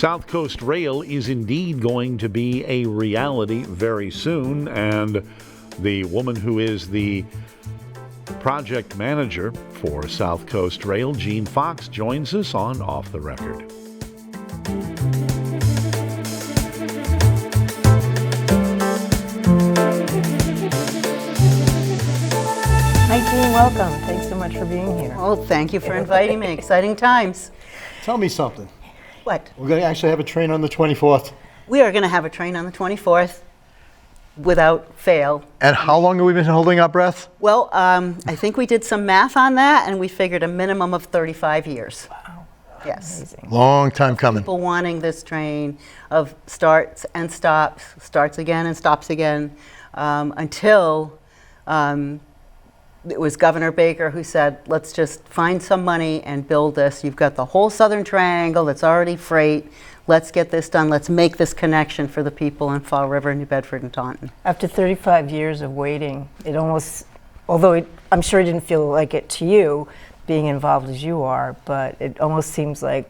South Coast Rail is indeed going to be a reality very soon, and the woman who is the project manager for South Coast Rail, Jean Fox, joins us on Off the Record. Hi, Jean, welcome. Thanks so much for being here. Oh, thank you for inviting me. Exciting times. Tell me something. What? We're going to actually have a train on the 24th. We are going to have a train on the 24th without fail. And how long have we been holding our breath? Well, I think we did some math on that, and we figured a minimum of 35 years. Wow. Yes. Amazing. Long time coming. People wanting this train of starts and stops, starts again and stops again, until it was Governor Baker who said, let's just find some money and build this. You've got the whole Southern Triangle that's already freight. Let's get this done. Let's make this connection for the people in Fall River, New Bedford, and Taunton. After 35 years of waiting, it almost, I'm sure it didn't feel like it to you, being involved as you are, but it almost seems like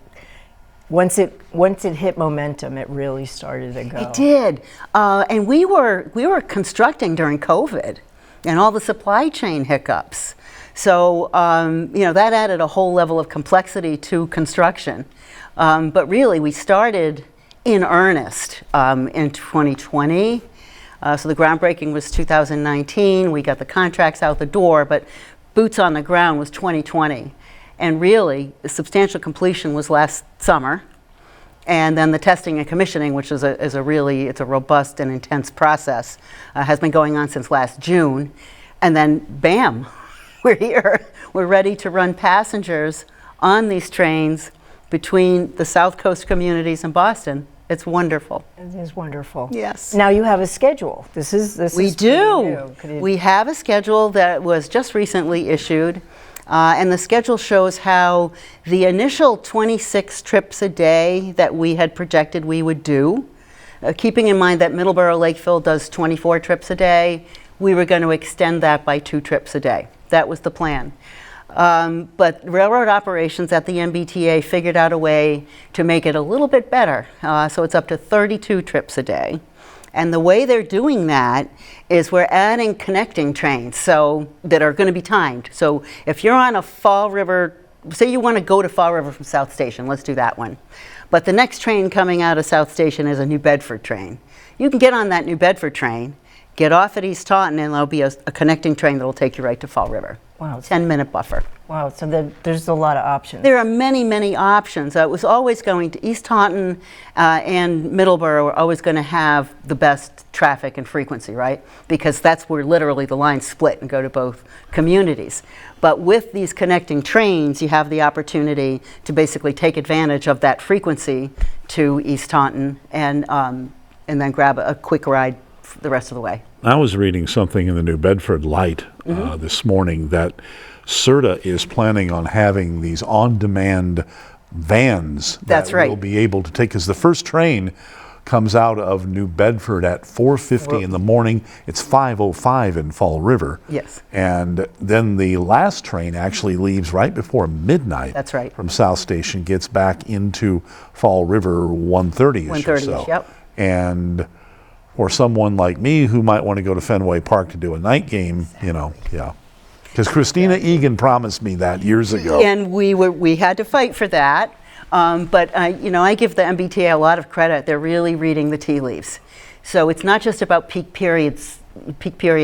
once it hit momentum, it really started to go. It did. And we were constructing during COVID and all the supply chain hiccups. So, that added a whole level of complexity to construction. But really, we started in earnest in 2020. So the groundbreaking was 2019. We got the contracts out the door, but boots on the ground was 2020. And really, the substantial completion was last summer. And then the testing and commissioning, which is a robust and intense process, has been going on since last June. And then, bam, we're here. We're ready to run passengers on these trains between the South Coast communities and Boston. It's wonderful. It is wonderful. Yes. Now you have a schedule. We do. We have a schedule that was just recently issued. And the schedule shows how the initial 26 trips a day that we had projected we would do, keeping in mind that Middleborough Lakeville does 24 trips a day, we were going to extend that by 2 trips a day. That was the plan. But railroad operations at the MBTA figured out a way to make it a little bit better. So it's up to 32 trips a day. And the way they're doing that is we're adding connecting trains that are going to be timed. So if you're on a Fall River, say you want to go to Fall River from South Station, let's do that one. But the next train coming out of South Station is a New Bedford train. You can get on that New Bedford train, get off at East Taunton, and there'll be a connecting train that'll take you right to Fall River. Wow. 10-minute buffer. Wow, so there's a lot of options. There are many, many options. It was always going to East Taunton and Middleborough are always going to have the best traffic and frequency, right? Because that's where literally the lines split and go to both communities. But with these connecting trains, you have the opportunity to basically take advantage of that frequency to East Taunton and then grab a quick ride the rest of the way. I was reading something in the New Bedford Light this morning that CERTA is planning on having these on-demand vans That's that right. will be able to take, because the first train comes out of New Bedford at 4:50 in the morning. It's 5:05 in Fall River. Yes. And then the last train actually leaves right before midnight. That's right. From South Station, gets back into Fall River 1:30ish or so. Yep. And for someone like me who might want to go to Fenway Park to do a night game, yeah. Because Christina Egan promised me that years ago. And we had to fight for that. But I give the MBTA a lot of credit. They're really reading the tea leaves. So it's not just about peak period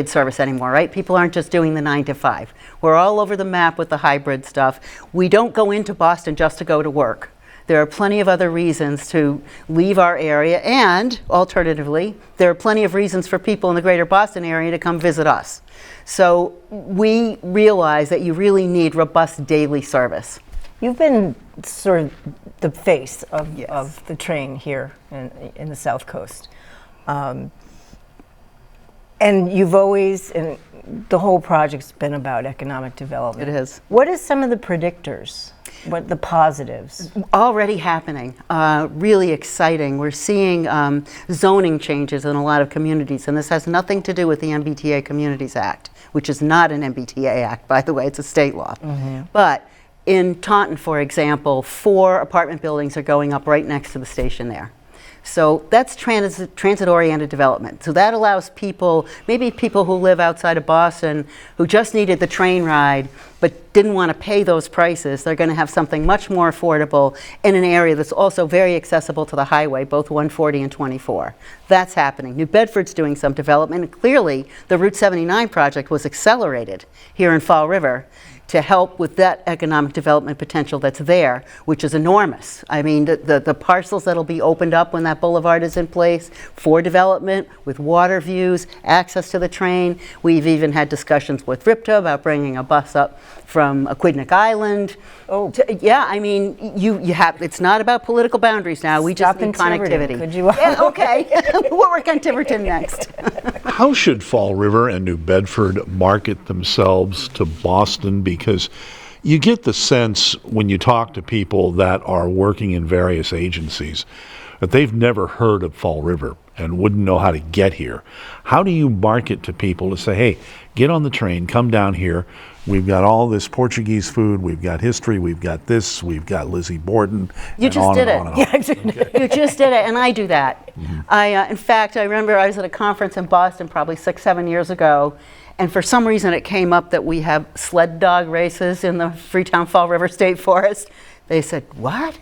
service anymore, right? People aren't just doing the 9 to 5. We're all over the map with the hybrid stuff. We don't go into Boston just to go to work. There are plenty of other reasons to leave our area, and alternatively, there are plenty of reasons for people in the greater Boston area to come visit us. So we realize that you really need robust daily service. You've been sort of the face of, Yes. of the train here in the South Coast. And you've always, and the whole project's been about economic development. It is. What are some of the predictors? What the positives? Already happening, really exciting. We're seeing zoning changes in a lot of communities, and this has nothing to do with the MBTA Communities Act, which is not an MBTA Act, by the way, it's a state law. But In Taunton, for example, 4 apartment buildings are going up right next to the station there. So that's transit-oriented development. So that allows people, maybe people who live outside of Boston, who just needed the train ride but didn't want to pay those prices, they're going to have something much more affordable in an area that's also very accessible to the highway, both 140 and 24. That's happening. New Bedford's doing some development, and clearly the Route 79 project was accelerated here in Fall River to help with that economic development potential that's there, which is enormous. I mean, the parcels that'll be opened up when that boulevard is in place for development, with water views, access to the train. We've even had discussions with RIPTA about bringing a bus up from Aquidneck Island. Oh. Yeah, I mean, you have, it's not about political boundaries now. We just Stop need in Tiverton, connectivity. could you? Yeah, okay. We'll work on Tiverton next. How should Fall River and New Bedford market themselves to Boston? Because you get the sense when you talk to people that are working in various agencies that they've never heard of Fall River and wouldn't know how to get here. How do you market to people to say, hey, get on the train, come down here. We've got all this Portuguese food, we've got history, we've got this, we've got Lizzie Borden. You just did it. Yeah, You just did it, and I do that. In fact, I remember I was at a conference in Boston probably 6-7 years ago, and for some reason it came up that we have sled dog races in the Freetown Fall River State Forest. They said, what?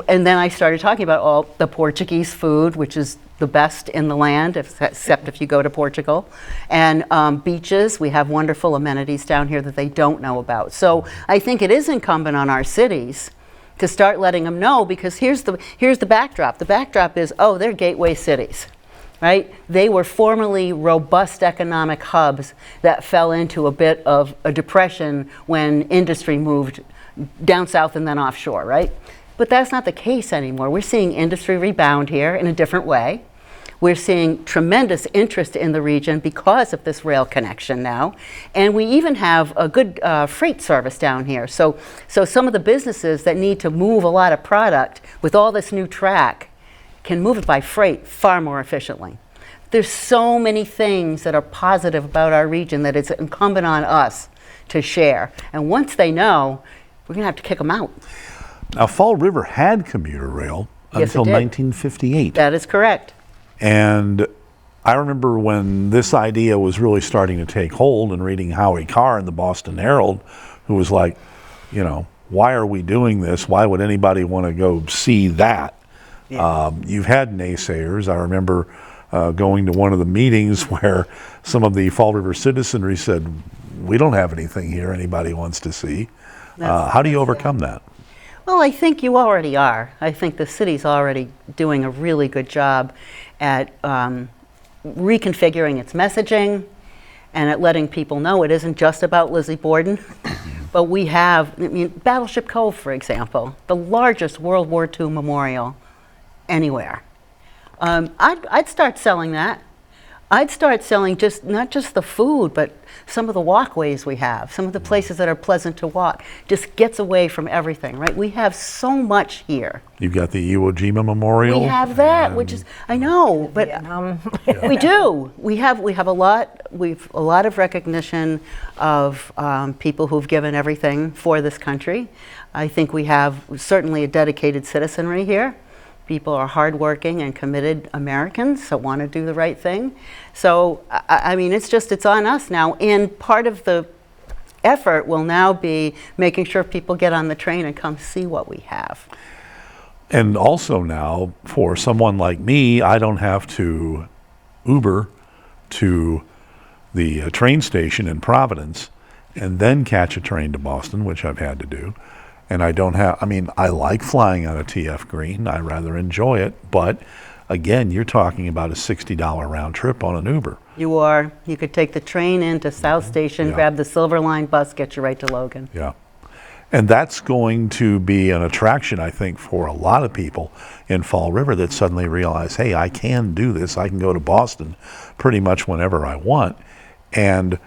And then I started talking about all the Portuguese food, which is the best in the land, except if you go to Portugal. And beaches, we have wonderful amenities down here that they don't know about. So I think it is incumbent on our cities to start letting them know, because here's the backdrop. The backdrop is, oh, they're gateway cities, right? They were formerly robust economic hubs that fell into a bit of a depression when industry moved down south and then offshore, right? But that's not the case anymore. We're seeing industry rebound here in a different way. We're seeing tremendous interest in the region because of this rail connection now. And we even have a good freight service down here. So some of the businesses that need to move a lot of product with all this new track can move it by freight far more efficiently. There's so many things that are positive about our region that it's incumbent on us to share. And once they know, we're gonna have to kick them out. Now, Fall River had commuter rail Yes, until it did. 1958. That is correct. And I remember when this idea was really starting to take hold and reading Howie Carr in the Boston Herald, who was like, you know, why are we doing this? Why would anybody want to go see that? Yeah. You've had naysayers. I remember going to one of the meetings where some of the Fall River citizenry said, we don't have anything here anybody wants to see. How do you overcome that? Well, I think you already are. I think the city's already doing a really good job at reconfiguring its messaging and at letting people know it isn't just about Lizzie Borden. But we have, I mean, Battleship Cove, for example, the largest World War II memorial anywhere. I'd start selling that. I'd start selling not just the food, but some of the walkways we have, some of the places that are pleasant to walk. Just gets away from everything, right? We have so much here. You've got the Iwo Jima Memorial. We have that, which is, I know, but we do. We have a lot. We've a lot of recognition of people who've given everything for this country. I think we have certainly a dedicated citizenry here. People are hardworking and committed Americans that want to do the right thing. So, I mean, it's on us now. And part of the effort will now be making sure people get on the train and come see what we have. And also now, for someone like me, I don't have to Uber to the train station in Providence and then catch a train to Boston, which I've had to do. And I don't have, I mean, I like flying out of TF Green. I rather enjoy it. But again, you're talking about a $60 round trip on an Uber. You are. You could take the train into South Station, grab the Silver Line bus, get you right to Logan. Yeah. And that's going to be an attraction, I think, for a lot of people in Fall River that suddenly realize, hey, I can do this. I can go to Boston pretty much whenever I want. And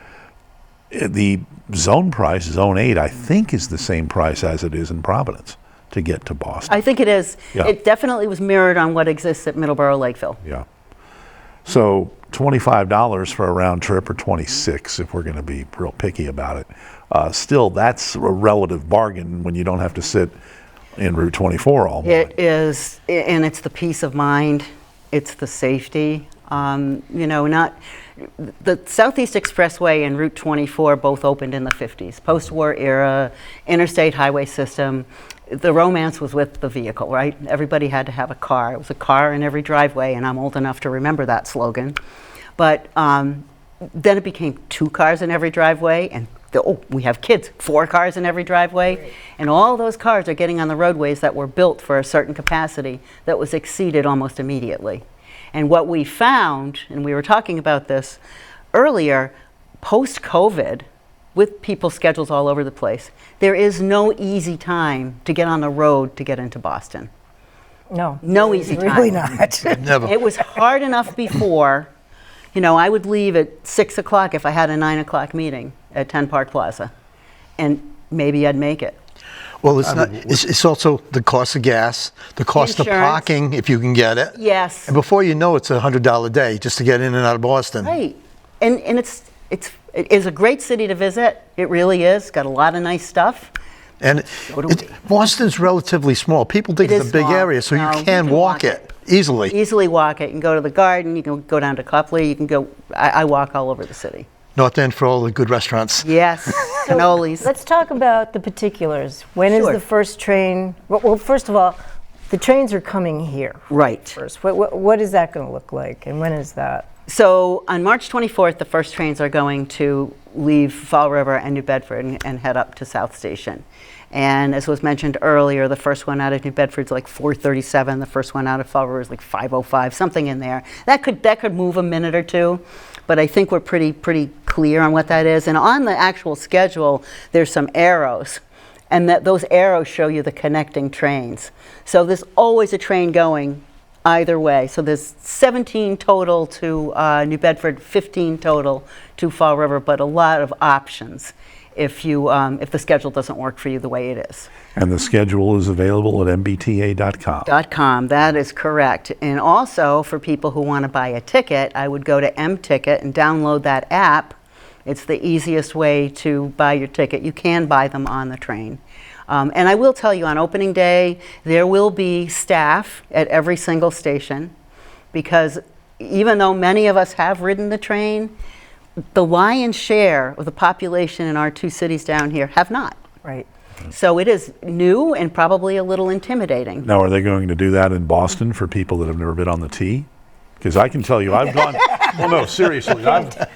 the zone price, Zone 8, I think is the same price as it is in Providence to get to Boston. I think it is. Yeah. It definitely was mirrored on what exists at Middleborough Lakeville. Yeah. So $25 for a round trip, or $26 if we're going to be real picky about it. Still, that's a relative bargain when you don't have to sit in Route 24 all morning. It is, and it's the peace of mind, it's the safety. Not the Southeast Expressway and Route 24 both opened in the 50s, post-war era, interstate highway system. The romance was with the vehicle, right? Everybody had to have a car. It was a car in every driveway, and I'm old enough to remember that slogan. But then it became 2 cars in every driveway, and we have kids, 4 cars in every driveway. Right. And all those cars are getting on the roadways that were built for a certain capacity that was exceeded almost immediately. And what we found, and we were talking about this earlier, post-COVID, with people's schedules all over the place, there is no easy time to get on the road to get into Boston. No easy time. Really not. Never. It was hard enough before. I would leave at 6 o'clock if I had a 9 o'clock meeting at 10 Park Plaza, and maybe I'd make it. Well, it's also the cost of gas, the cost Insurance. of parking, if you can get it. Yes. And before you know it's $100 day just to get in and out of Boston. Right. And it is a great city to visit. It really is. Got a lot of nice stuff. And Boston's relatively small. People think it's a big area, so you can walk it easily. Easily walk it. You can go to the garden. You can go down to Copley. You can go. I walk all over the city. North End for all the good restaurants. Yes, cannolis. Let's talk about the particulars. When is Sure. the first train? Well, first of all, the trains are coming here. Right. First, what is that going to look like, and when is that? So on March 24th, the first trains are going to leave Fall River and New Bedford and head up to South Station. And as was mentioned earlier, the first one out of New Bedford's like 4:37. The first one out of Fall River is like 5:05, something in there. That could move a minute or two, but I think we're pretty clear on what that is. And on the actual schedule, there's some arrows, and those arrows show you the connecting trains. So there's always a train going either way. So there's 17 total to New Bedford, 15 total to Fall River, but a lot of options if the schedule doesn't work for you the way it is. And the schedule is available at mbta.com. That is correct. And also for people who want to buy a ticket, I would go to mTicket and download that app. It's the easiest way to buy your ticket. You can buy them on the train. And I will tell you, on opening day, there will be staff at every single station, because even though many of us have ridden the train, the lion's share of the population in our 2 cities down here have not. Right. So it is new and probably a little intimidating. Now, are they going to do that in Boston for people that have never been on the T? Because I can tell you, I've gone. Well, no, seriously,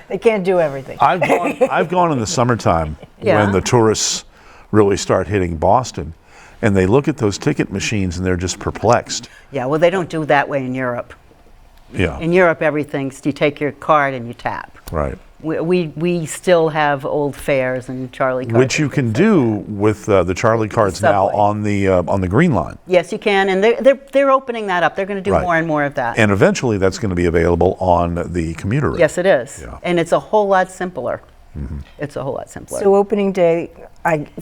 They can't do everything. I've gone in the summertime Yeah. when the tourists really start hitting Boston, and they look at those ticket machines and they're just perplexed. Yeah, well, they don't do that way in Europe. Yeah. In Europe, everything's, you take your card and you tap. Right. We still have old fares and Charlie cards. Which you can do with the Charlie cards now Subway. on the Green Line. Yes, you can, and they're opening that up. They're going to do Right. more and more of that. And eventually that's going to be available on the commuter rail. Yes, it is. Yeah. And it's a whole lot simpler. It's a whole lot simpler. So opening day,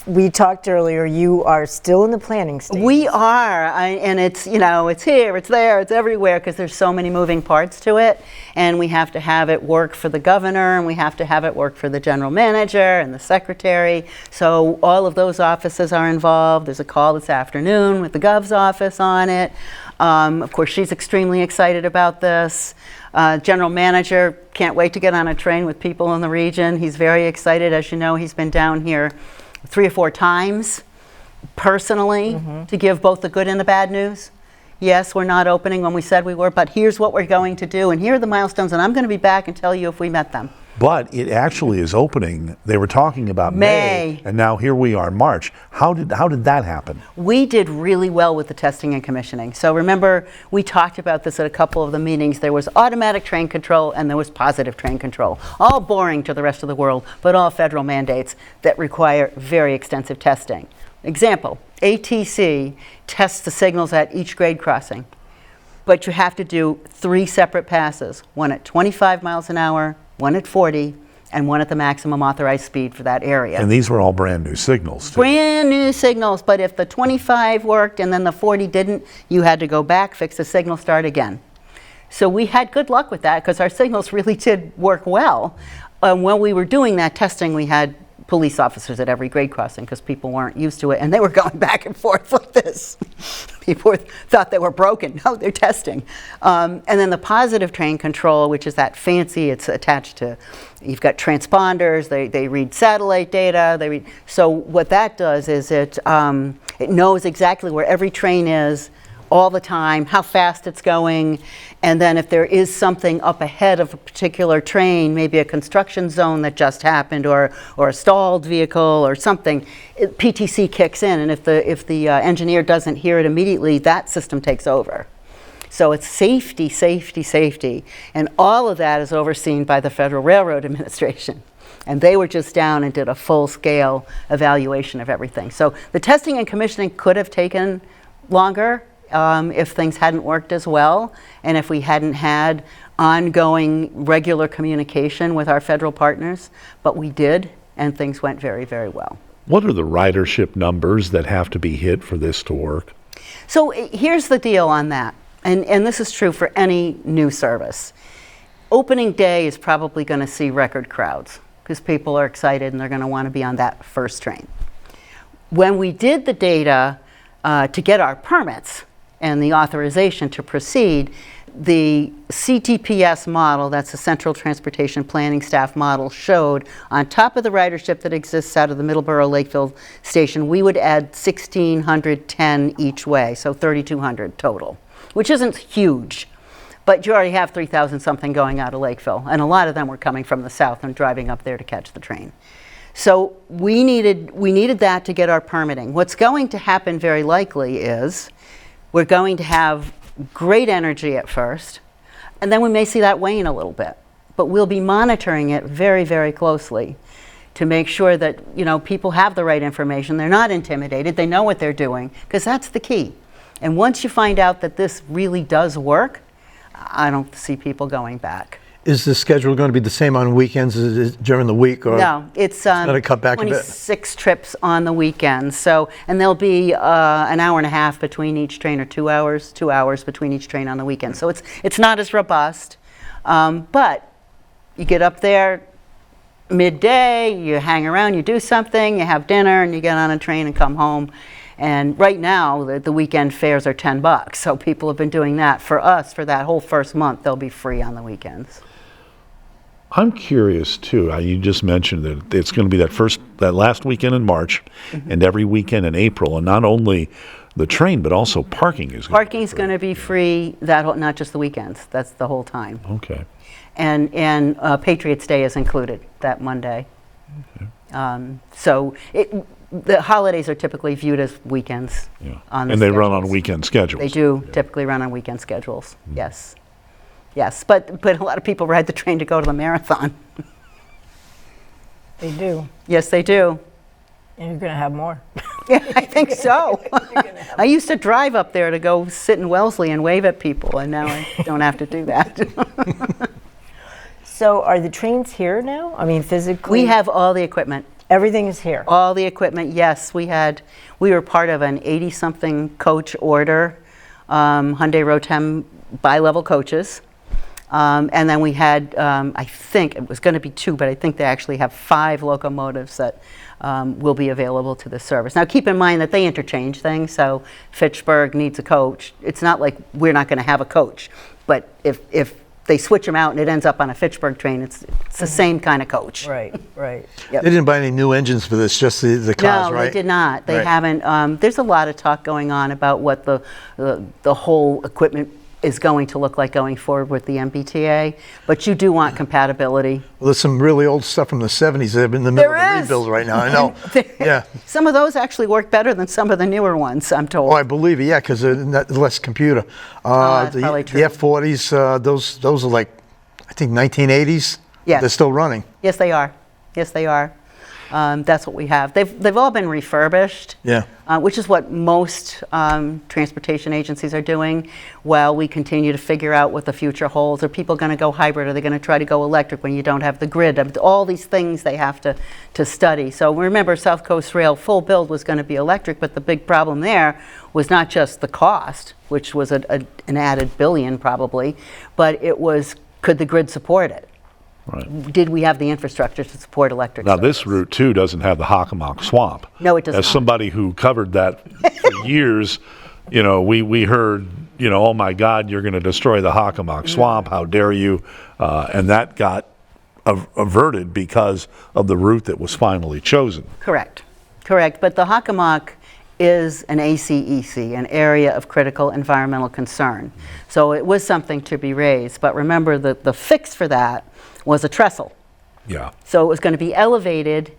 we talked earlier, you are still in the planning stage. We are, and it's, it's here, it's there, it's everywhere, because there's so many moving parts to it, and we have to have it work for the governor, and we have to have it work for the general manager and the secretary. So all of those offices are involved. There's a call this afternoon with the Gov's office on it. Of course, she's extremely excited about this. General manager can't wait to get on a train with people in the region. He's very excited. As you know, he's been down here 3 or 4 times personally to give both the good and the bad news. Yes, we're not opening when we said we were, but here's what we're going to do, and here are the milestones, and I'm going to be back and tell you if we met them. But it actually is opening. They were talking about May, and now here we are, March. How did that happen? We did really well with the testing and commissioning. So remember, we talked about this at a couple of the meetings. There was automatic train control and there was positive train control. All boring to the rest of the world, but all federal mandates that require very extensive testing. Example, ATC tests the signals at each grade crossing, but you have to do 3 separate passes, one at 25 miles an hour, one at 40, and one at the maximum authorized speed for that area. And these were all brand new signals, too. Brand new signals, but if the 25 worked and then the 40 didn't, you had to go back, fix the signal, start again. So we had good luck with that because our signals really did work well. When we were doing that testing, we had police officers at every grade crossing because people weren't used to it, and they were going back and forth like this. People thought they were broken. No, they're testing. And then the positive train control, which is that fancy, it's attached to, you've got transponders, they read satellite data, so what that does is it knows exactly where every train is all the time, how fast it's going, and then if there is something up ahead of a particular train, maybe a construction zone that just happened or a stalled vehicle or something, PTC kicks in, and if the engineer doesn't hear it immediately, that system takes over. So it's safety, safety, safety, and all of that is overseen by the Federal Railroad Administration. And they were just down and did a full-scale evaluation of everything. So the testing and commissioning could have taken longer if things hadn't worked as well, and if we hadn't had ongoing regular communication with our federal partners, but we did, and things went very, very well. What are the ridership numbers that have to be hit for this to work? So here's the deal on that, and this is true for any new service. Opening day is probably going to see record crowds because people are excited and they're going to want to be on that first train. When we did the data to get our permits and the authorization to proceed, the CTPS model, that's the Central Transportation Planning Staff model, showed on top of the ridership that exists out of the Middleborough Lakeville station, we would add 1,610 each way, so 3,200 total, which isn't huge. But you already have 3,000 something going out of Lakeville, and a lot of them were coming from the south and driving up there to catch the train. So we needed that to get our permitting. What's going to happen very likely is we're going to have great energy at first, and then we may see that wane a little bit. But we'll be monitoring it very, very closely to make sure that, you know, people have the right information, they're not intimidated, they know what they're doing, because that's the key. And once you find out that this really does work, I don't see people going back. Is the schedule going to be the same on weekends as it is during the week? Or no, it's going to cut back 26 trips on the weekends. So, and there'll be an hour and a half between each train, or 2 hours between each train on the weekend. So it's not as robust, but you get up there midday, you hang around, you do something, you have dinner, and you get on a train and come home. And right now, the weekend fares are $10, so people have been doing that. For us, for that whole first month, they'll be free on the weekends. I'm curious too. You just mentioned that it's going to be that last weekend in March, and every weekend in April, and not only the train but also parking is. Parking's going to be free. Not just the weekends. That's the whole time. Okay. And Patriots Day is included that Monday. Okay. So the holidays are typically viewed as weekends. Yeah. And they run on weekend schedules. They do typically run on weekend schedules. Yes. Yes, but a lot of people ride the train to go to the marathon. They do. Yes, they do. And you're going to have more. Yeah, I think so. I used to drive up there to go sit in Wellesley and wave at people, and now I don't have to do that. So are the trains here now? I mean, physically? We have all the equipment. Everything is here? All the equipment, yes. We were part of an 80-something coach order, Hyundai Rotem bi-level coaches. And then we had, I think it was going to be 2, but I think they actually have 5 locomotives that will be available to the service. Now keep in mind that they interchange things, so Fitchburg needs a coach. It's not like we're not going to have a coach, but if they switch them out and it ends up on a Fitchburg train, it's the same kind of coach. Right, right. Yep. They didn't buy any new engines for this, just the cars, no, right? No, they did not. They Right. haven't. There's a lot of talk going on about what the whole equipment is going to look like going forward with the MBTA, but you do want compatibility. Well, there's some really old stuff from the 70s that have been in the middle of the rebuild right now. I know. Yeah. Some of those actually work better than some of the newer ones, I'm told. Oh, I believe it, yeah, because they're less computer. That's probably true. The F-40s, those are like, I think 1980s. Yes. They're still running. Yes, they are. Yes, they are. That's what we have. They've all been refurbished, Yeah. which is what most transportation agencies are doing, while we continue to figure out what the future holds. Are people going to go hybrid? Are they going to try to go electric when you don't have the grid? All these things they have to study. So remember, South Coast Rail full build was going to be electric, but the big problem there was not just the cost, which was an added $1 billion probably, but it was, could the grid support it? Right. Did we have the infrastructure to support electric Now, service? this route, too, doesn't have the Hockomock Swamp. No, it does As not. somebody who covered that for years, we heard, oh, my God, you're going to destroy the Hockomock Swamp. How dare you? And that got averted because of the route that was finally chosen. Correct. But the Hockomock is an ACEC, an area of critical environmental concern. So it was something to be raised. But remember, the fix for that was a trestle. Yeah. So it was going to be elevated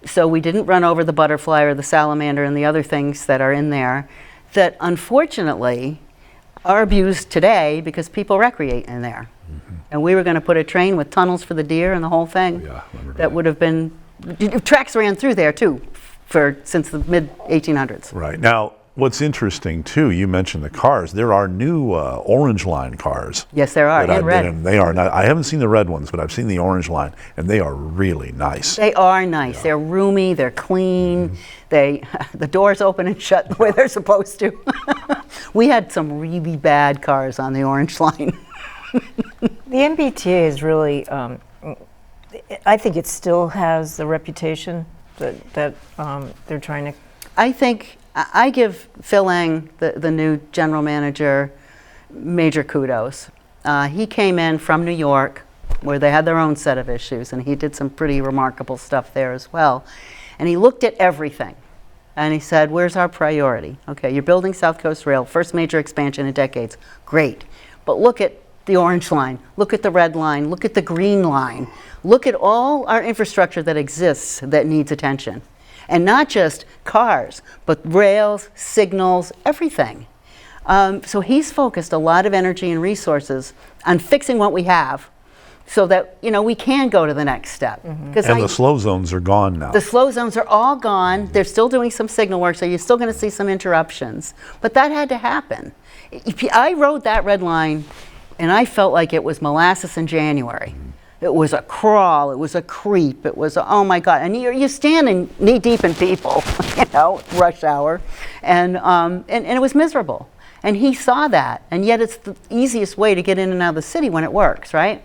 so we didn't run over the butterfly or the salamander and the other things that are in there that unfortunately are abused today because people recreate in there. Mm-hmm. And we were going to put a train with tunnels for the deer and the whole thing. Yeah, I remember that would have been, tracks ran through there too since the mid-1800s. Right. Now, what's interesting, too, you mentioned the cars. There are new Orange Line cars. Yes, there are, that and red. and they are not, I haven't seen the red ones, but I've seen the Orange Line, and they are really nice. They are nice. Yeah. They're roomy. They're clean. Mm-hmm. The doors open and shut the way they're supposed to. We had some really bad cars on the Orange Line. The MBTA is really, I think it still has the reputation that they're trying to. I think I give Phil Lang, the new general manager, major kudos. He came in from New York, where they had their own set of issues, and he did some pretty remarkable stuff there as well. And he looked at everything, and he said, where's our priority? Okay, you're building South Coast Rail, first major expansion in decades. Great. But look at the Orange Line, look at the Red Line, look at the Green Line. Look at all our infrastructure that exists that needs attention. And not just cars, but rails, signals, everything. So he's focused a lot of energy and resources on fixing what we have so that, we can go to the next step. Mm-hmm. And the slow zones are gone now. The slow zones are all gone. They're still doing some signal work, so you're still going to see some interruptions. But that had to happen. I rode that Red Line, and I felt like it was molasses in January. It was a crawl, it was a creep, it was oh my God. And you're standing knee deep in people, rush hour. And it was miserable. And he saw that. And yet it's the easiest way to get in and out of the city when it works, right?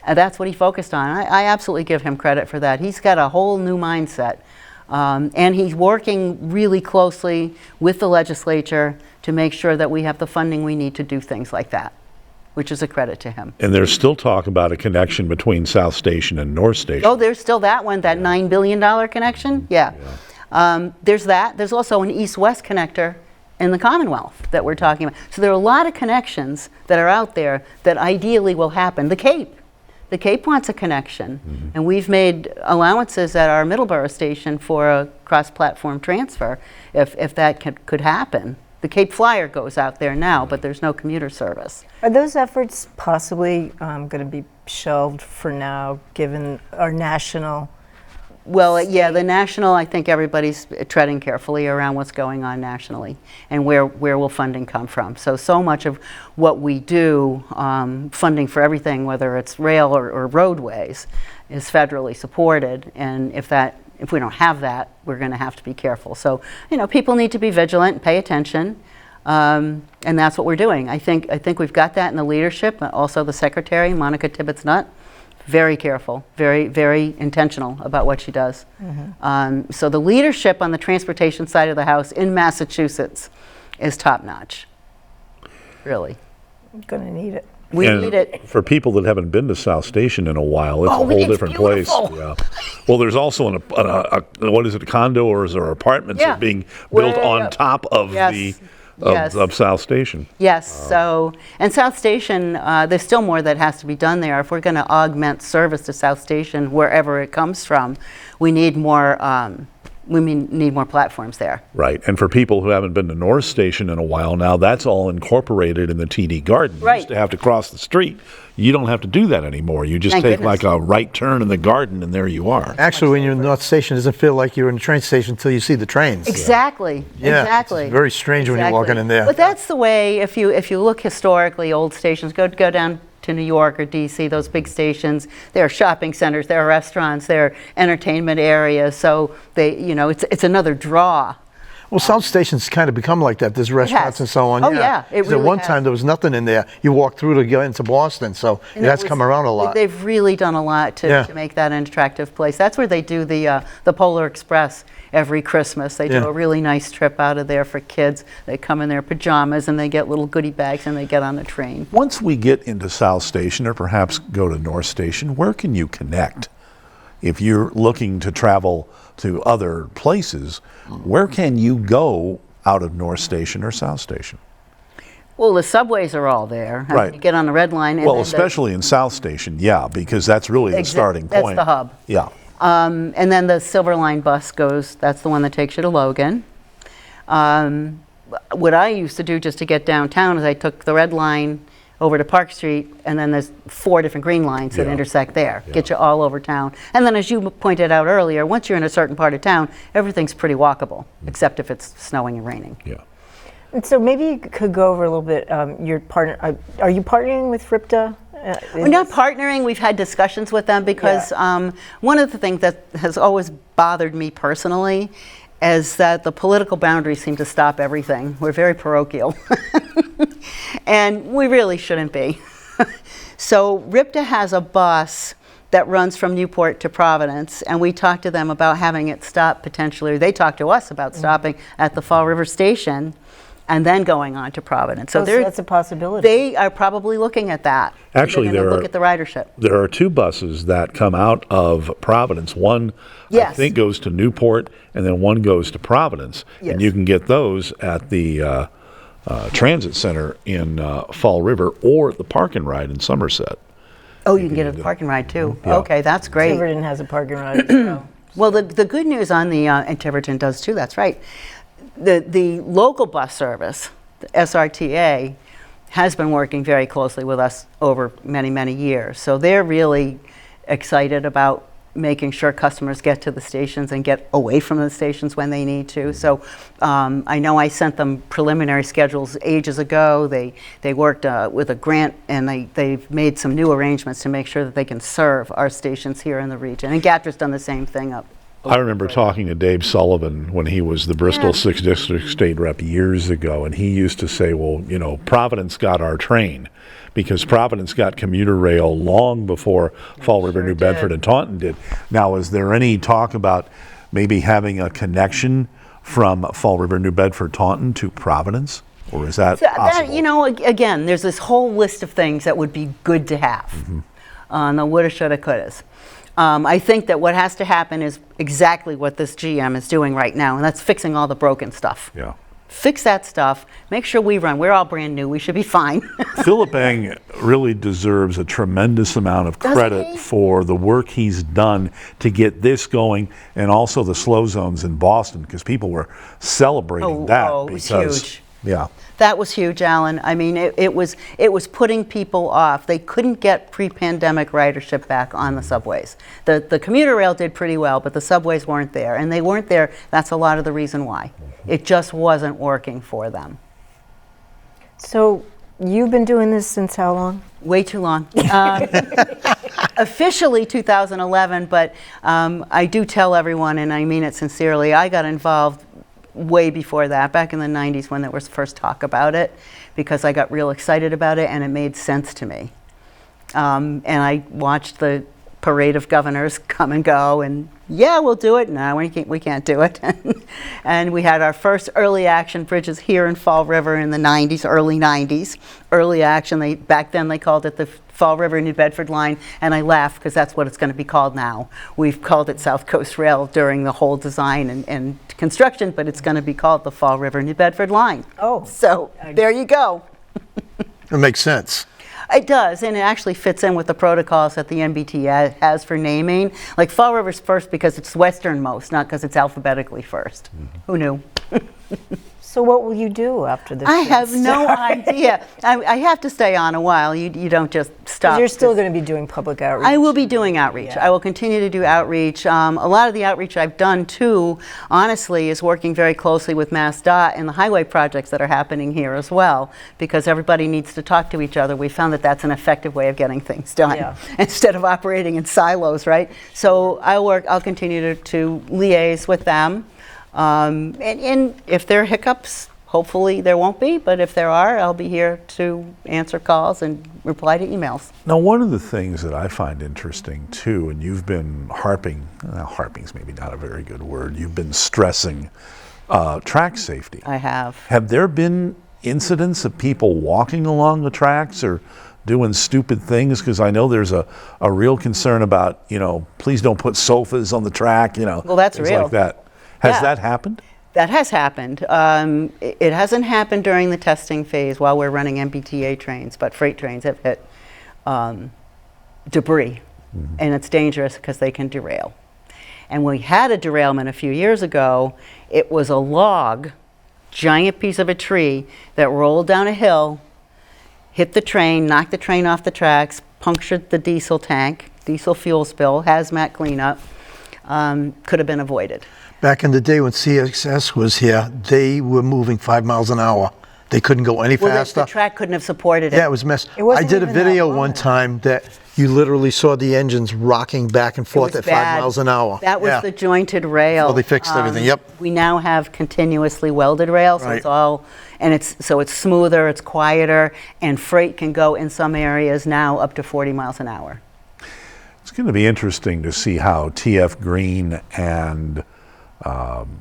And that's what he focused on. I absolutely give him credit for that. He's got a whole new mindset. And he's working really closely with the legislature to make sure that we have the funding we need to do things like that, which is a credit to him. And there's still talk about a connection between South Station and North Station. Oh, there's still that one, that $9 billion connection? Yeah. There's that. There's also an east-west connector in the Commonwealth that we're talking about. So there are a lot of connections that are out there that ideally will happen. The Cape wants a connection. Mm-hmm. And we've made allowances at our Middleborough station for a cross-platform transfer if that could happen. The Cape Flyer goes out there now, but there's no commuter service. Are those efforts possibly going to be shelved for now, given our national? Well, yeah, the national, I think everybody's treading carefully around what's going on nationally and where will funding come from. So much of what we do, funding for everything, whether it's rail or roadways, is federally supported. And if we don't have that, we're going to have to be careful. So, people need to be vigilant, pay attention, and that's what we're doing. I think we've got that in the leadership. Also, the secretary, Monica Tibbetts-Nutt, very careful, very, very intentional about what she does. Mm-hmm. So the leadership on the transportation side of the house in Massachusetts is top-notch, really. I'm going to need it. We need it. For people that haven't been to South Station in a while, it's a whole different beautiful. place. Yeah. Well, there's also what is it, a condo or apartments that are being built on top of of South Station. Yes. So, and South Station, there's still more that has to be done there. If we're going to augment service to South Station wherever it comes from, we need more need more platforms there. Right. And for people who haven't been to North Station in a while now, that's all incorporated in the TD Garden. You used to have to cross the street. You don't have to do that anymore. You just take like a right turn in the garden, and there you are. Actually, when you're in North Station, it doesn't feel like you're in the train station until you see the trains. Exactly. Yeah, exactly. it's very strange when you're walking in there. But that's the way, if you look historically, old stations, go down to New York or DC, those big stations, there are shopping centers, there are restaurants, there are entertainment areas, so it's another draw. Well, South Station's kind of become like that. There's restaurants and so on. Oh, yeah. It really at one time, there was nothing in there. You walked through to get into Boston, so that's come around a lot. They've really done a lot to make that an attractive place. That's where they do the Polar Express every Christmas. They do a really nice trip out of there for kids. They come in their pajamas, and they get little goodie bags, and they get on the train. Once we get into South Station, or perhaps go to North Station, where can you connect? If you're looking to travel to other places, where can you go out of North Station or South Station? Well, the subways are all there. Right. You get on the Red Line. And well, especially in South Station, because that's really the starting point. That's the hub. Yeah. And then the Silver Line bus goes, that's the one that takes you to Logan. What I used to do just to get downtown is I took the Red Line over to Park Street, and then there's 4 different green lines that intersect there. Get you all over town. And then, as you pointed out earlier, once you're in a certain part of town, everything's pretty walkable, except if it's snowing and raining. Yeah. And so maybe you could go over a little bit, your partner, are you partnering with RIPTA? We're not partnering. We've had discussions with them because one of the things that has always bothered me personally is that the political boundaries seem to stop everything. We're very parochial. And we really shouldn't be. So RIPTA has a bus that runs from Newport to Providence, and we talked to them about having it stop potentially, or they talked to us about stopping at the Fall River Station and then going on to Providence. So that's a possibility. They are probably looking at that. Actually, look at the ridership. There are 2 buses that come out of Providence. One, I think, goes to Newport, and then one goes to Providence. Yes. And you can get those at the transit center in Fall River or at the Park and Ride in Somerset. Oh, you can get a park and ride too. Yeah. Okay, that's great. Tiverton has a park and ride as well. Well, the good news on the, and Tiverton does too, that's right. The local bus service, the SRTA, has been working very closely with us over many, many years. So they're really excited about making sure customers get to the stations and get away from the stations when they need to. So I know I sent them preliminary schedules ages ago. They worked with a grant, and they've made some new arrangements to make sure that they can serve our stations here in the region. And GATRA's done the same thing up. I remember talking to Dave Sullivan when he was the Bristol 6th District State Rep years ago, and he used to say, well, Providence got our train, because Providence got commuter rail long before Fall River, New Bedford, and Taunton did. Now, is there any talk about maybe having a connection from Fall River, New Bedford, Taunton to Providence? Or is that possible? Again, there's this whole list of things that would be good to have on the woulda, shoulda, couldas. I think that what has to happen is exactly what this GM is doing right now, and that's fixing all the broken stuff. Yeah. Fix that stuff. Make sure we run. We're all brand new. We should be fine. Philip Eng really deserves a tremendous amount of credit for the work he's done to get this going, and also the slow zones in Boston, because people were celebrating that. It was huge. Yeah. That was huge, Alan. I mean, it was putting people off. They couldn't get pre-pandemic ridership back on the subways. The commuter rail did pretty well, but the subways weren't there. And they weren't there. That's a lot of the reason why. It just wasn't working for them. So you've been doing this since how long? Way too long. Officially 2011, but I do tell everyone, and I mean it sincerely, I got involved way before that, back in the 90s when there was first talk about it, because I got real excited about it and it made sense to me. And I watched the parade of governors come and go, and we'll do it. No, we can't do it. And we had our first early action bridges here in Fall River in the 90s, early 90s. Early action, back then they called it the Fall River New Bedford line, and I laugh because that's what it's going to be called now. We've called it South Coast Rail during the whole design and construction, but it's going to be called the Fall River New Bedford line. Oh. So there you go. It makes sense. It does, and it actually fits in with the protocols that the MBTA has for naming. Like Fall River's first because it's westernmost, not because it's alphabetically first. Who knew? So what will you do after this? I have no idea. I have to stay on a while. You don't just stop. You're still going to be doing public outreach. I will be doing outreach. Yeah. I will continue to do outreach. A lot of the outreach I've done too, honestly, is working very closely with MassDOT and the highway projects that are happening here as well, because everybody needs to talk to each other. We found that that's an effective way of getting things done instead of operating in silos, right? So I'll continue to liaise with them. And if there are hiccups, hopefully there won't be, but if there are, I'll be here to answer calls and reply to emails. Now, one of the things that I find interesting too, and you've been harping's maybe not a very good word, you've been stressing track safety. I have. Have there been incidents of people walking along the tracks or doing stupid things? Because I know there's a real concern about, please don't put sofas on the track, Well, that's things real. like that. Has that happened? That has happened. It hasn't happened during the testing phase while we're running MBTA trains, but freight trains have hit debris, and it's dangerous because they can derail. And we had a derailment a few years ago. It was a log, giant piece of a tree that rolled down a hill, hit the train, knocked the train off the tracks, punctured the diesel tank, diesel fuel spill, hazmat cleanup, could have been avoided. Back in the day when CXS was here, they were moving 5 miles an hour. They couldn't go any faster. The track couldn't have supported it. Yeah, it was mess. It wasn't I did a even that video long. one time that you literally saw the engines rocking back and It forth was at 5 bad. miles an hour. That was the jointed rail. Well, they fixed everything, yep. We now have continuously welded rail, so it's Right. all, and it's smoother, it's quieter, and freight can go in some areas now up to 40 miles an hour. It's going to be interesting to see how TF Green and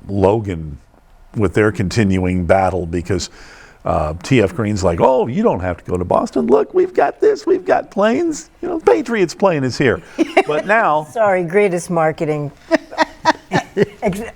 Logan with their continuing battle, because TF Green's like, oh, you don't have to go to Boston. Look, we've got this. We've got planes. Patriots plane is here. But now, Sorry, greatest marketing.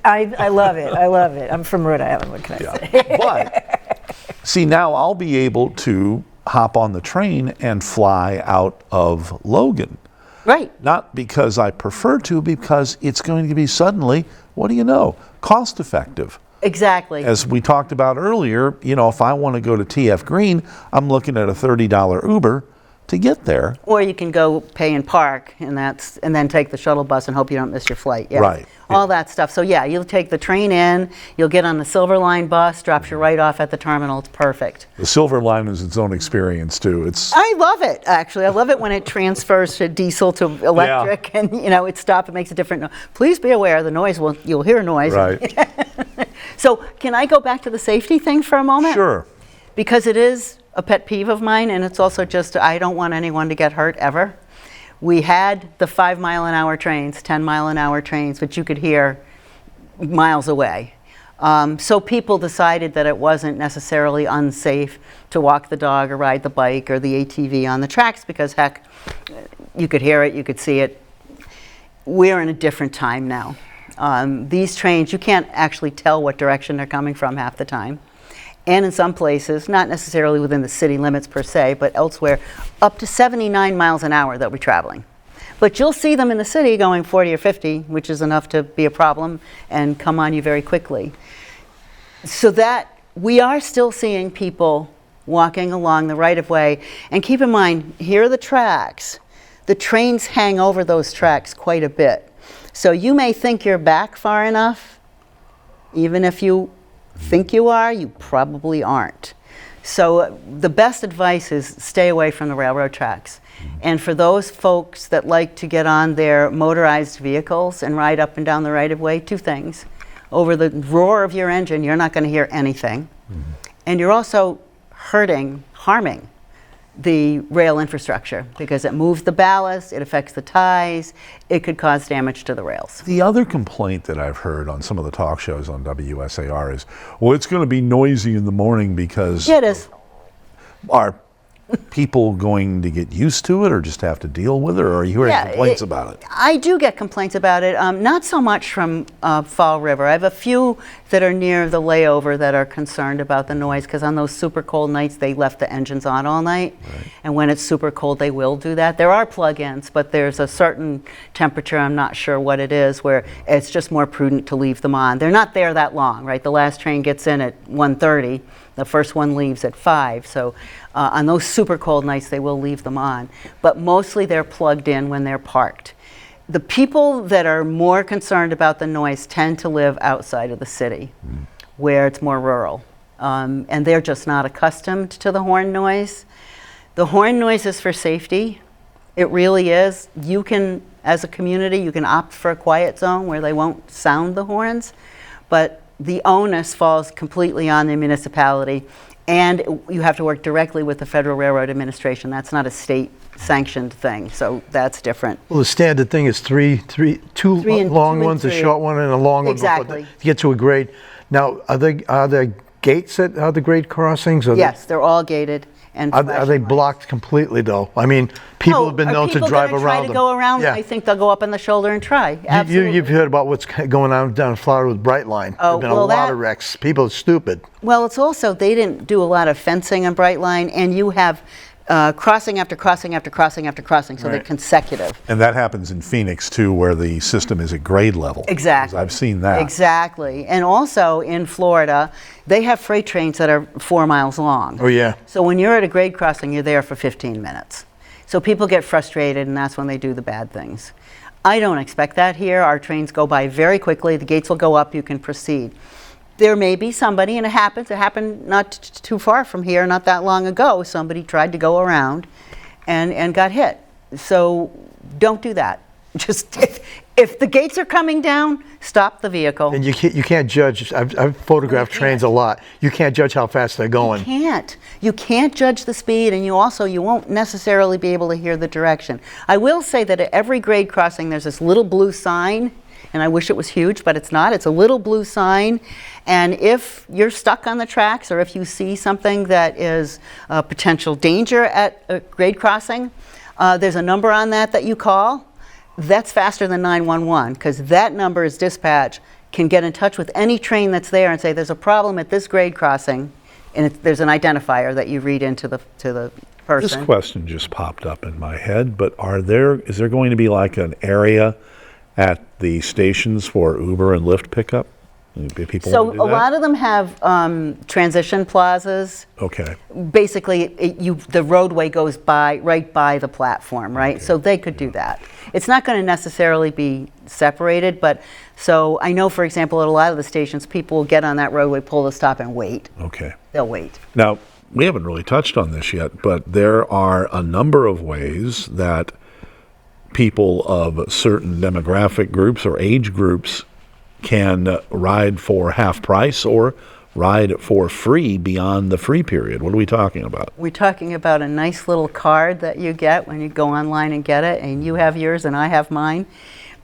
I love it. I love it. I'm from Rhode Island. What can I say? but see, now I'll be able to hop on the train and fly out of Logan. Right. Not because I prefer to, because it's going to be suddenly, what do you know, cost effective. Exactly. As we talked about earlier, if I want to go to TF Green, I'm looking at a $30 Uber to get there. Or you can go pay and park, and then take the shuttle bus and hope you don't miss your flight. Yeah. Right. All that stuff. So yeah, you'll take the train in, you'll get on the Silver Line bus, drops you right off at the terminal. It's perfect. The Silver Line is its own experience too. I love it, actually. I love it when it transfers to diesel to electric, and it stops. It makes a different noise. Please be aware, the noise you'll hear noise. Right. So can I go back to the safety thing for a moment? Sure. Because it is a pet peeve of mine, and it's also just, I don't want anyone to get hurt ever. We had the 5 mile an hour trains, 10 mile an hour trains, which you could hear miles away. So people decided that it wasn't necessarily unsafe to walk the dog or ride the bike or the ATV on the tracks because, heck, you could hear it, you could see it. We're in a different time now. These trains, you can't actually tell what direction they're coming from half the time. And in some places, not necessarily within the city limits per se, but elsewhere, up to 79 miles an hour they'll be traveling. But you'll see them in the city going 40 or 50, which is enough to be a problem and come on you very quickly. So that we are still seeing people walking along the right-of-way. And keep in mind, here are the tracks. The trains hang over those tracks quite a bit. So you may think you're back far enough, even if you think you are, you probably aren't. So the best advice is stay away from the railroad tracks. And for those folks that like to get on their motorized vehicles and ride up and down the right-of-way, 2 things. Over the roar of your engine, you're not going to hear anything. And you're also harming the rail infrastructure because it moves the ballast, it affects the ties, it could cause damage to the rails. The other complaint that I've heard on some of the talk shows on WSAR is, well, it's going to be noisy in the morning because Yeah, it is. our people going to get used to it or just have to deal with it, or are you hearing complaints about it? I do get complaints about it, not so much from Fall River. I have a few that are near the layover that are concerned about the noise, because on those super cold nights, they left the engines on all night. Right. And when it's super cold, they will do that. There are plug-ins, but there's a certain temperature, I'm not sure what it is, where it's just more prudent to leave them on. They're not there that long, right? The last train gets in at 1:30. The first one leaves at 5, so on those super cold nights they will leave them on. But mostly they're plugged in when they're parked. The people that are more concerned about the noise tend to live outside of the city, where it's more rural. And they're just not accustomed to the horn noise. The horn noise is for safety. It really is. You can, as a community, you can opt for a quiet zone where they won't sound the horns, but the onus falls completely on the municipality, and you have to work directly with the Federal Railroad Administration. That's not a state-sanctioned thing, so that's different. Well, the standard thing is two long ones, a short one, and a long one. Exactly. To get to a grade. Now, are there gates at the grade crossings? Yes, they're all gated. And are they blocked completely, though? I mean, people have been known to drive around them. Try to go around. Yeah. I think they'll go up on the shoulder and try. Absolutely. You've heard about what's going on down in Florida with Brightline. Oh, There've been a lot of wrecks. People are stupid. Well, it's also, they didn't do a lot of fencing on Brightline, and you have crossing after crossing after crossing after crossing, so they're consecutive. And that happens in Phoenix too, where the system is at grade level. Exactly. I've seen that. Exactly. And also in Florida, they have freight trains that are 4 miles long. Oh, yeah. So when you're at a grade crossing, you're there for 15 minutes. So people get frustrated, and that's when they do the bad things. I don't expect that here. Our trains go by very quickly. The gates will go up. You can proceed. There may be somebody, and it happened not too far from here, not that long ago, somebody tried to go around and got hit. So don't do that. Just if the gates are coming down, stop the vehicle. And you can't judge. I've photographed trains a lot. You can't judge how fast they're going. You can't judge the speed, and you won't necessarily be able to hear the direction. I will say that at every grade crossing there's this little blue sign, and I wish it was huge, but it's not. It's a little blue sign, and if you're stuck on the tracks, or if you see something that is a potential danger at a grade crossing, there's a number on that you call. That's faster than 911, because that number is dispatch, can get in touch with any train that's there and say there's a problem at this grade crossing, and there's an identifier that you read into the person. This question just popped up in my head, but is there going to be like an area at the stations for Uber and Lyft pickup? People So want to do a that? lot of them have transition plazas. Okay. Basically, the roadway goes right by the platform, right? Okay. So they could do that. It's not going to necessarily be separated, but so I know, for example, at a lot of the stations, people will get on that roadway, pull the stop, and wait. Okay. They'll wait. Now, we haven't really touched on this yet, but there are a number of ways that people of certain demographic groups or age groups can ride for half price or ride for free beyond the free period. What are we talking about? We're talking about a nice little card that you get when you go online and get it, and you have yours and I have mine.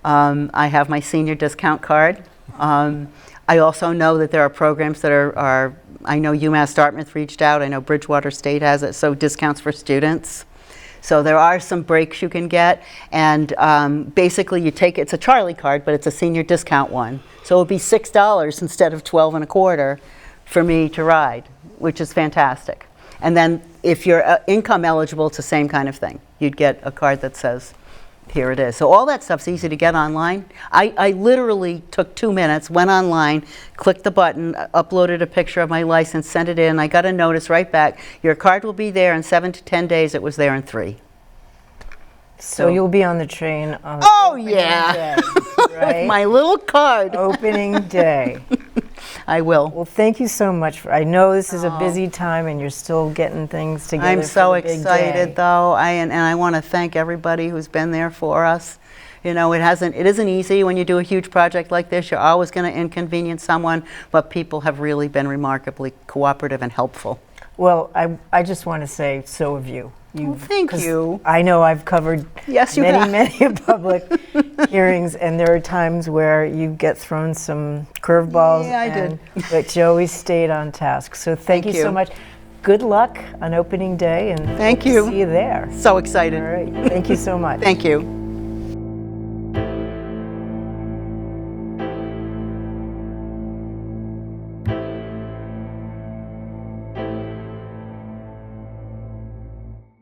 I have my senior discount card. I also know that there are programs that are I know UMass Dartmouth reached out, I know Bridgewater State has it, so discounts for students. So there are some breaks you can get, and basically it's a Charlie card, but it's a senior discount one. So it would be $6 instead of $12.25 for me to ride, which is fantastic. And then if you're income eligible, it's the same kind of thing. You'd get a card that says, here it is. So all that stuff's easy to get online. I literally took 2 minutes, went online, clicked the button, uploaded a picture of my license, sent it in. I got a notice right back. Your card will be there in 7 to 10 days. It was there in 3. So you'll be on the train on opening day, right? With my little card. Opening day. I will. Well, thank you so much. I know this is a busy time, and you're still getting things together. I'm so for the big excited, day. though. I want to thank everybody who's been there for us. You know, it isn't easy when you do a huge project like this. You're always going to inconvenience someone, but people have really been remarkably cooperative and helpful. Well, I just want to say, so have you. Thank you. I know I've covered many public hearings, and there are times where you get thrown some curveballs. Yeah, I did. But you always stayed on task. So thank you so much. good luck on opening day, and Thank hope to you. see you there. So excited. All right. Thank you so much. Thank you.